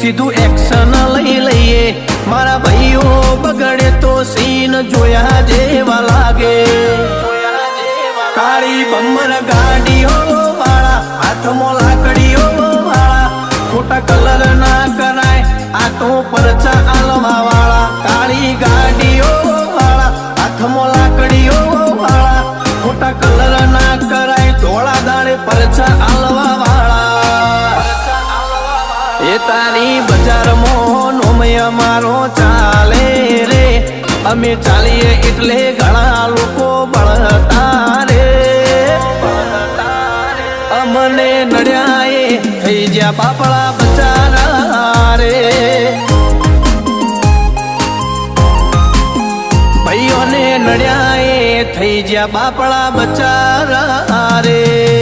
સીધું એક્શન લઈ લઈએ મારા ભાઈઓ બગડે તો સીન જોયા જેવા લાગે કાળી બમ્બર ગાડીઓ વાળા હાથમાં લાકડીઓ વાળા ખોટા કલર ના કરાય આ તો પરચા આલવા વાળા કાળી ગાડીઓ વાળા હાથમાં લાકડીઓ વાળા ખોટા કલર ના કરાય ધોળા દાડે પરચા આલવા વાળા એ તારી બજારમાં નોમય મારો ચાલે રે અમે ચાલીએ એટલે ઘણા લોકો બળતા રે અમને નડ્યા એ થઈ જ્યાં બાપડા બચારા રે ભાઈઓને નડ્યા એ થઈ જ્યાં બાપડા બચારા રે